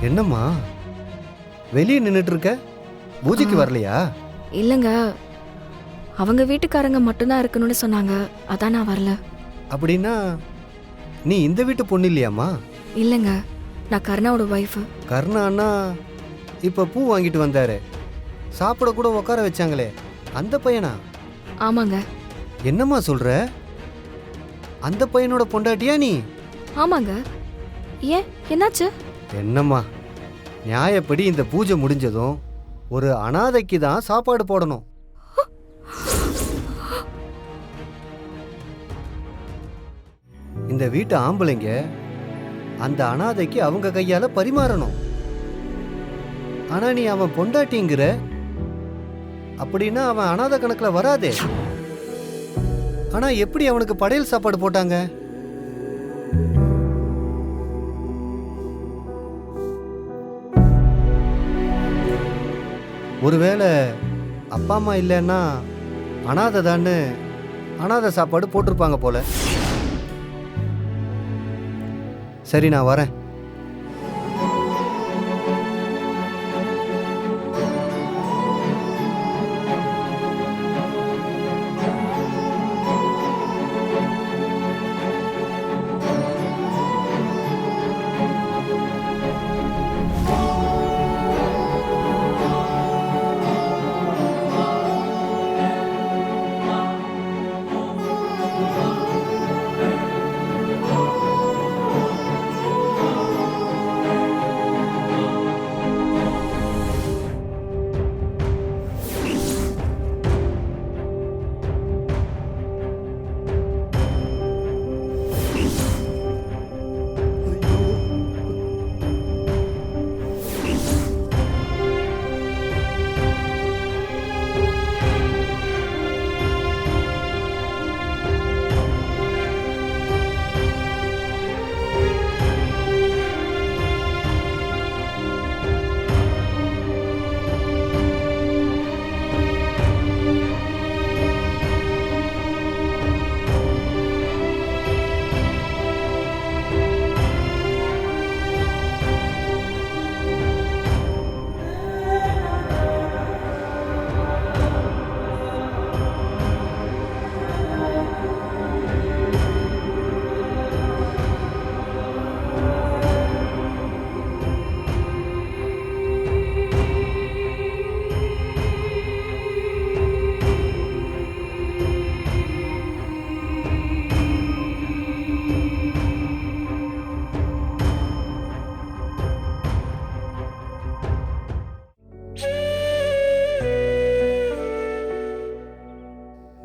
என்னம்மா வெளியே நின்னுட்டு இருக்க? பூஜைக்கு வரலையா? இல்லைங்க, அவங்க வீட்டுக்காரங்க மட்டும்தான் இருக்கணும்னு சொன்னாங்க, அதான் நான் வரல. அப்படின்னா நீ இந்த வீட்டு பொண்ணு இல்லையாம்மா? இல்லைங்க, நான் கருணாவோட ஒய்ஃபு. கருணா அண்ணா இப்ப பூ வாங்கிட்டு வந்தாரு, சாப்பிட கூட உட்கார வச்சாங்களே, அந்த பையனா? ஆமாங்க. என்னம்மா சொல்ற? அந்த பையனோட பொண்டாட்டியா நீ? ஆமாங்க. ஏன், என்னாச்சு? என்னம்மா, நியாயப்படி இந்த பூஜை முடிஞ்சதும் ஒரு அனாதைக்கு தான் சாப்பாடு போடணும். இந்த வீட்டு ஆம்பளைங்க அந்த அனாதைக்கு அவங்க கையால பரிமாறணும். ஆனா நீ அவன் பொண்டாட்டிங்கிற, அப்படின்னா அவன் அனாதை கணக்குல வராதே. ஆனா எப்படி அவனுக்கு படையல் சாப்பாடு போட்டாங்க? ஒருவேளை அப்பா அம்மா இல்லைன்னா அனாதை தான்னு அனாதை சாப்பாடு போட்டிருப்பாங்க போல. சரி, நான் வரேன்.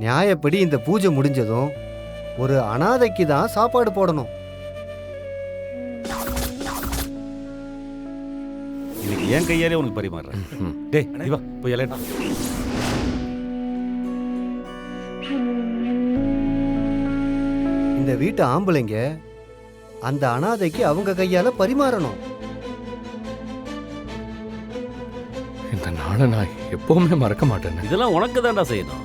நியாயப்படி இந்த பூஜை முடிஞ்சதும் ஒரு அனாதைக்கு தான் சாப்பாடு போடணும். இன்னைக்கு என் கையாலே உனக்கு பரிமாறுறேன். டேய், நீ வா போய் இலையா. இந்த வீட்டு ஆம்பளைங்க அந்த அனாதைக்கு அவங்க கையால பரிமாறணும். இந்த நாளை நான் எப்பவுமே மறக்க மாட்டேன். இதெல்லாம் உனக்கு தான்டா செய்யணும்.